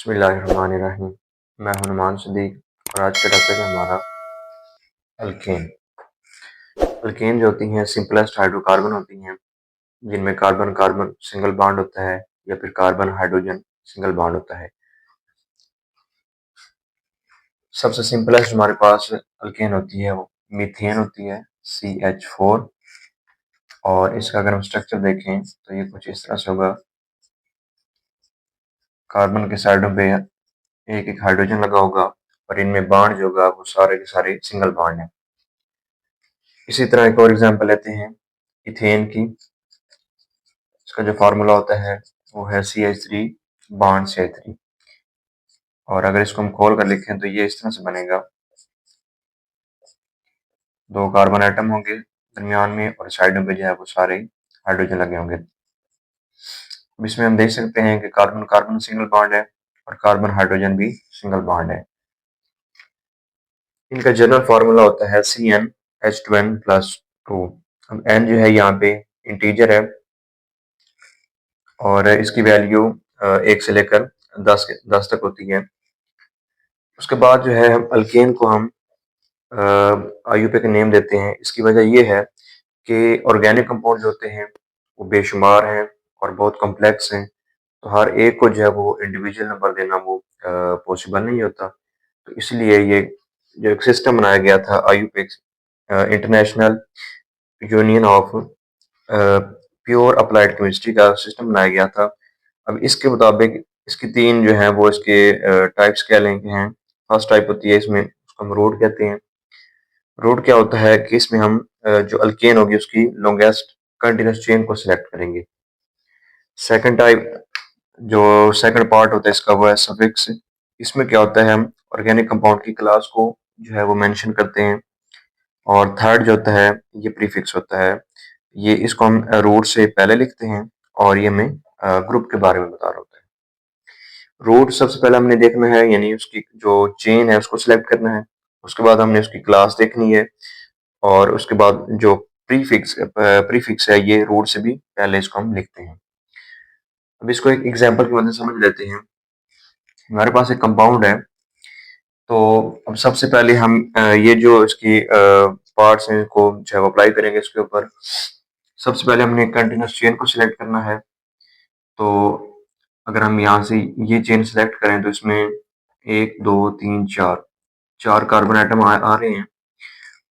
बिस्मिल्लाहिर्रहमानिर्रहीम। मैं हूं नुमान सिद्दीक और आज का टॉपिक है हमारा अल्केन। अल्केन जो होती हैं सिंपलेस्ट हाइड्रोकार्बन होती हैं जिनमें कार्बन कार्बन सिंगल बॉन्ड होता है या फिर कार्बन हाइड्रोजन सिंगल बॉन्ड होता है। सबसे सिंपलेस्ट हमारे पास अल्केन होती है वो मीथेन होती है CH4। और इसका अगर हम स्ट्रक्चर देखें तो ये कुछ इस तरह से होगा। कार्बन के साइडों पे एक एक हाइड्रोजन लगा होगा और इनमें बॉन्ड जो होगा वो सारे के सारे सिंगल बॉन्ड है। इसी तरह एक और एग्जांपल लेते हैं इथेन की। इसका जो फार्मूला होता है वो है CH3 बॉन्ड CH3। और अगर इसको हम खोल कर लिखें तो ये इस तरह से बनेगा। दो कार्बन एटम होंगे दरमियान में और साइडों पे जो है वो सारे हाइड्रोजन लगे होंगे। अब इसमें हम देख सकते हैं कि कार्बन कार्बन सिंगल बॉन्ड है और कार्बन हाइड्रोजन भी सिंगल बॉन्ड है। इनका जनरल फार्मूला होता है CnH2n+2। अब n जो है यहाँ पे इंटीजर है और इसकी वैल्यू 1 से लेकर 10 तक होती है। उसके बाद जो है हम अल्केन को हम IUPAC का नेम देते हैं। इसकी वजह ये है कि ऑर्गेनिक कंपाउंड जो होते हैं वो बेशुमार हैं और बहुत कॉम्प्लेक्स हैं, तो हर एक को जो है वो इंडिविजुअल नंबर देना वो पॉसिबल नहीं होता। तो इसलिए ये जो एक सिस्टम बनाया गया था IUPAC, international union of pure applied chemistry का सिस्टम बनाया गया था। अब इसके मुताबिक इसकी तीन जो है वो इसके टाइप्स क्या लेंगे हैं। फर्स्ट टाइप होती है इसमें, उसको हम रोड कहते हैं। रोड क्या होता है कि इसमें हम जो अल्केन होगी उसकी लॉन्गेस्ट कंटिन्यूस चेन को सिलेक्ट करेंगे। सेकंड टाइप जो सेकंड पार्ट होता है इसका वो है सफिक्स। इसमें क्या होता है हम ऑर्गेनिक कंपाउंड की क्लास को जो है वो मेंशन करते हैं। और थर्ड जो होता है ये प्रीफिक्स होता है। ये इसको हम रूट से पहले लिखते हैं और ये हमें ग्रुप के बारे में बता रहा होता है। रूट सबसे पहले हमने देखना है, यानी उसकी जो चेन है उसको सिलेक्ट करना है। उसके बाद हमने उसकी क्लास देखनी है और उसके बाद जो प्रीफिक्स है ये रूट से भी पहले इसको हम लिखते हैं। अब इसको एक एग्जांपल की मदद से समझ लेते हैं। हमारे पास एक कंपाउंड है, तो अब सबसे पहले हम ये जो इसकी पार्ट्स हैं इनको जो है अप्लाई करेंगे इसके ऊपर। सबसे पहले हमने कंटिन्यूस चेन को सिलेक्ट करना है। तो अगर हम यहाँ से ये चेन सिलेक्ट करें तो इसमें 1 2 3 4 4 कार्बन आइटम आ रहे हैं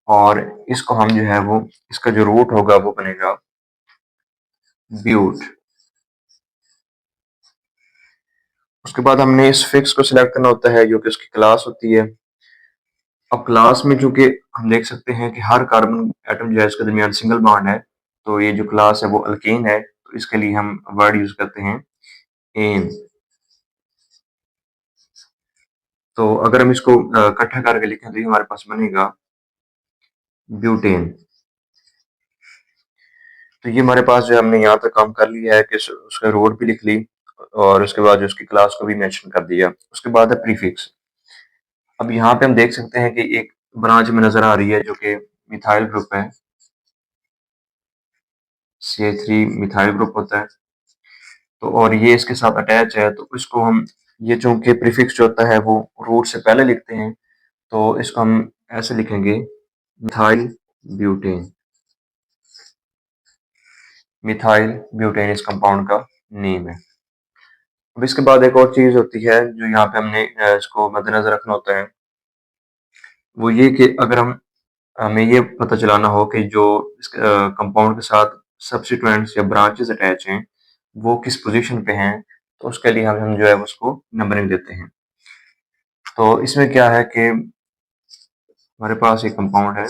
और इसको हम जो है वो इसका जो रूट होगा वो बनेगा ब्यूट। उसके बाद हमने इस फिक्स को सिलेक्ट करना होता है जो कि उसकी क्लास होती है। अब क्लास में चूंकि हम देख सकते हैं कि हर कार्बन एटम जो है इसके दरमियान सिंगल बॉन्ड है, तो ये जो क्लास है वो अल्केन है, तो इसके लिए हम वर्ड यूज करते हैं एन। तो अगर हम इसको इकट्ठा करके लिखें तो ये हमारे पास बनेगा ब्यूटेन। तो ये हमारे पास जो हमने यहाँ तक काम कर लिया है कि उसका रोड भी लिख ली और उसके बाद जो उसकी क्लास को भी मेंशन कर दिया। उसके बाद है प्रीफिक्स। अब यहाँ पे हम देख सकते हैं कि एक ब्रांच में नजर आ रही है जो कि मिथाइल ग्रुप है। CH3 मिथाइल ग्रुप होता है, तो और ये इसके साथ अटैच है, तो इसको हम ये चूंकि प्रीफिक्स जो होता है वो रूट से पहले लिखते हैं, तो इसको हम ऐसे लिखेंगे मिथाइल ब्यूटेन। मिथाइल ब्यूटेन इस कंपाउंड का नेम है। अब इसके बाद एक और चीज होती है जो यहाँ पे हमने इसको मद्देनजर रखना होता है, वो ये कि अगर हमें ये पता चलाना हो कि जो इस कंपाउंड के साथ सब्स्टिट्यूएंट्स या ब्रांचेस अटैच हैं वो किस पोजीशन पे हैं, तो उसके लिए हम जो है उसको नंबरिंग देते हैं। तो इसमें क्या है कि हमारे पास एक कंपाउंड है,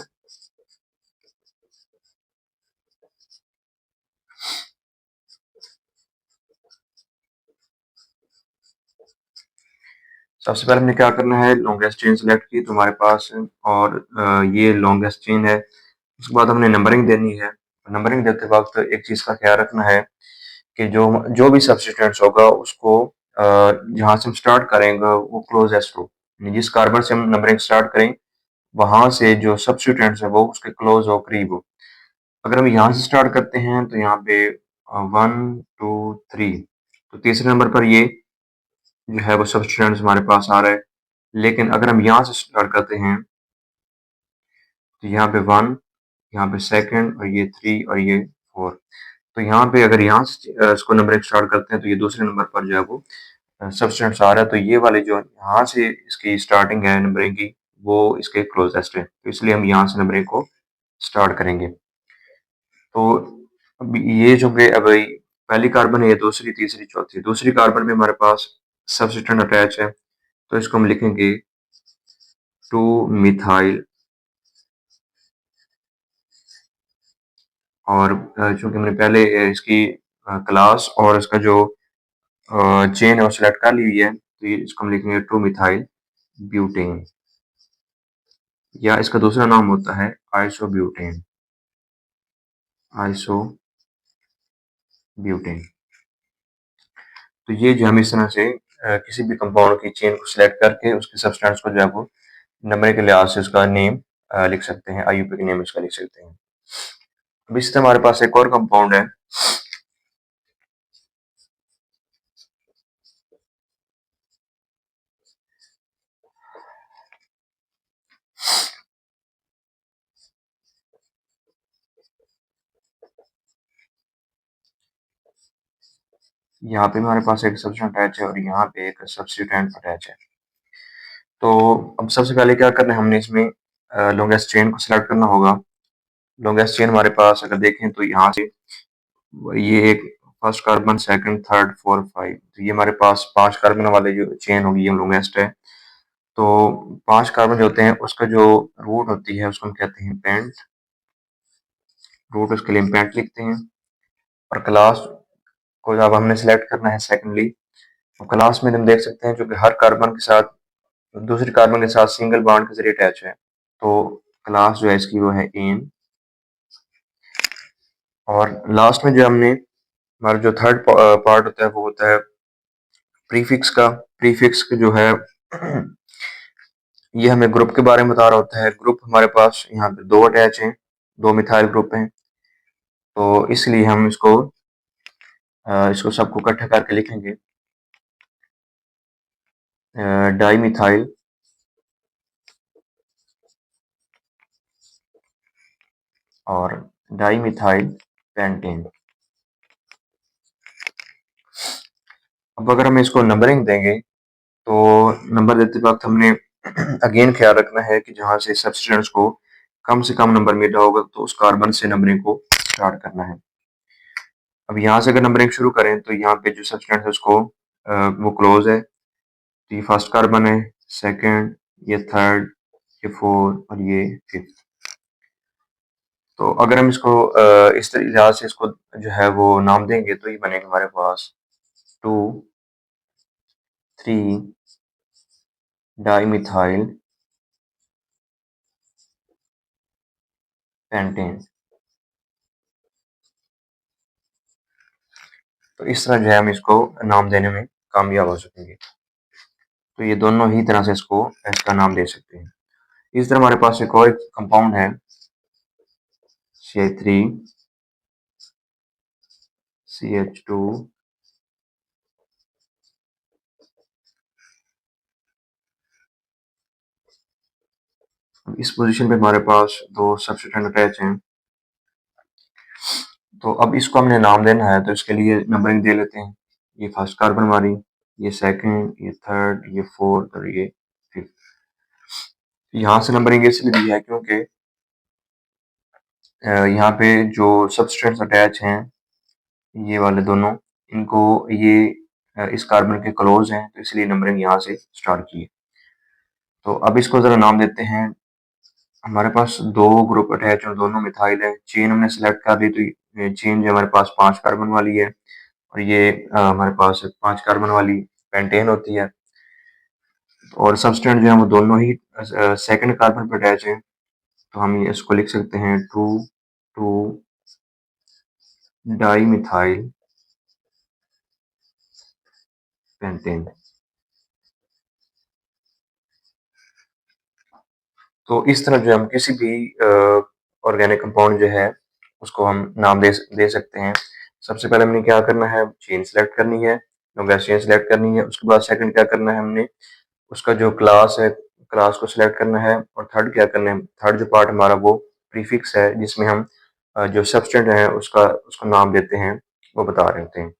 सबसे पहले हमने क्या करना है लॉन्गेस्ट चेन सेलेक्ट की तो हमारे पास और ये लॉन्गेस्ट चेन है। उसके बाद हमने नंबरिंग देनी है। नंबरिंग देते वक्त एक चीज का ख्याल रखना है कि जो जो भी सब्स्टिट्यूएंट्स होगा उसको जहाँ से हम स्टार्ट करेंगे वो क्लोजेस्ट हो, यानी जिस कार्बन से हम नंबरिंग स्टार्ट करें वहां से जो सब्स्टिट्यूएंट्स है वो उसके क्लोज हो, करीब हो। अगर हम यहाँ से स्टार्ट करते हैं तो यहाँ पे 1 2 3, तो तीसरे नंबर पर ये जो है वो सब्स्टिट्यूएंट्स हमारे पास आ रहा है। लेकिन अगर हम यहाँ से स्टार्ट करते हैं तो यहाँ पे 1, यहाँ पे सेकंड, और ये 3 और ये 4। तो यहाँ पे अगर यहाँ से इसको नंबरिंग स्टार्ट करते हैं तो ये दूसरे नंबर पर जो है वो सब्स्टिट्यूएंट्स आ रहा है। तो ये वाले जो यहाँ से इसकी स्टार्टिंग है नंबरिंग की, वो इसके क्लोजेस्ट है, तो इसलिए हम यहाँ से नंबरिंग को स्टार्ट करेंगे। तो अब ये जो कि अब पहली कार्बन है, ये दूसरी, तीसरी, चौथी, दूसरी कार्बन में हमारे पास सब्स्टिट्यूएंट अटैच है, तो इसको हम लिखेंगे 2 मिथाइल। और चूंकि हमने पहले इसकी क्लास और इसका जो चेन है वो सिलेक्ट कर ली हुई है, तो ये इसको हम लिखेंगे 2 मिथाइल ब्यूटेन, या इसका दूसरा नाम होता है आइसोब्यूटेन। आइसोब्यूटेन। तो ये जो हम इस तरह से किसी भी कंपाउंड की चेन को सिलेक्ट करके उसके सब्सटेंस को जो है वो नंबर के लिहाज से उसका नेम लिख सकते हैं, आईयूपीएक नेम इसका लिख सकते हैं। अब इस तरह हमारे पास एक और कंपाउंड है, यहाँ पे हमारे पास एक सब्स्टिट्यूएंट अटैच है और यहाँ पे एक सब्स्टिट्यूएंट अटैच है। तो अब सबसे पहले क्या करना है, हमने इसमें लॉन्गेस्ट चेन को सिलेक्ट करना होगा। लॉन्गेस्ट चेन हमारे पास अगर देखें तो यहाँ से ये एक first carbon, second, third, fourth, 5, तो ये हमारे पास 5 कार्बन वाले जो चेन होगी ये लॉन्गेस्ट है। तो 5 कार्बन जो होते हैं उसका जो रूट होती है उसको हम कहते हैं पेंट, रूट उसके लिए हम पेंट लिखते हैं। और क्लास को जब हमने सेलेक्ट करना है सेकेंडली, तो क्लास में हम देख सकते हैं जो कि हर कार्बन के साथ दूसरी कार्बन के साथ सिंगल बॉन्ड के जरिए अटैच है, तो क्लास जो है इसकी वो है एन। और लास्ट में जो हमने हमारा जो थर्ड पार्ट होता है वो होता है प्रीफिक्स का। प्रीफिक्स जो है ये हमें ग्रुप के बारे में बता रहा होता है। ग्रुप हमारे पास यहाँ पे 2 अटैच हैं, 2 मिथाइल ग्रुप हैं, तो इसलिए हम इसको सबको इकट्ठा करके लिखेंगे डाई मिथाइल और डाई मिथाइल पेंटेन। अब अगर हम इसको नंबरिंग देंगे तो नंबर देते वक्त हमने अगेन ख्याल रखना है कि जहां से सब्स्टिट्यूएंट्स को कम से कम नंबर मिला होगा तो उस कार्बन से नंबरिंग को स्टार्ट करना है। अब यहाँ से अगर नंबरिंग शुरू करें तो यहाँ पे जो सब्स्टिट्यूएंट है उसको वो क्लोज है, तो ये फर्स्ट कार्बन है, सेकंड, ये थर्ड, ये फोर्थ और ये फिफ्थ। तो अगर हम इसको इस तरीके से इसको जो है वो नाम देंगे तो ये बनेगा हमारे पास 2 3 डाइमिथाइल पेंटेन। तो इस तरह जो है हम इसको नाम देने में कामयाब हो सकेंगे। तो ये दोनों ही तरह से इसको इसका नाम दे सकते हैं। इस तरह हमारे पास एक और कंपाउंड है CH3 CH2 इस पोजीशन पे हमारे पास 2 सब्स्टिट्यूएंट अटैच हैं। तो अब इसको हमने नाम देना है, तो इसके लिए नंबरिंग दे लेते हैं। ये फर्स्ट कार्बन हमारी, ये सेकंड, ये थर्ड, ये फोर्थ और ये फिफ्थ। यहाँ से नंबरिंग इसलिए दी है क्योंकि यहाँ पे जो सब्सटेंस अटैच हैं ये वाले दोनों, इनको ये इस कार्बन के क्लोज हैं, तो इसलिए नंबरिंग यहाँ से स्टार्ट की है। तो अब इसको जरा नाम देते हैं। हमारे पास 2 ग्रुप अटैच और दोनों मिथाइल है। चेन हमने सेलेक्ट कर ली, तो चेन जो हमारे पास 5 कार्बन वाली है और ये हमारे पास 5 कार्बन वाली पेंटेन होती है। और सब्सटेंट जो है वो दोनों ही सेकंड कार्बन पर अटैच है, तो हम इसको लिख सकते हैं 2 2 डाई मिथाइल पेंटेन। तो इस तरह जो हम किसी भी ऑर्गेनिक कंपाउंड जो है उसको हम नाम दे सकते हैं। सबसे पहले हमने क्या करना है, चेन सेलेक्ट करनी है, गैसियन सेलेक्ट करनी है। उसके बाद सेकंड क्या करना है हमने, उसका जो क्लास है, क्लास को सिलेक्ट करना है। और थर्ड क्या करना है, थर्ड जो पार्ट हमारा वो प्रीफिक्स है, जिसमें हम जो सब्सटेंट है उसका उसको नाम देते हैं, वो बता रहे होते हैं।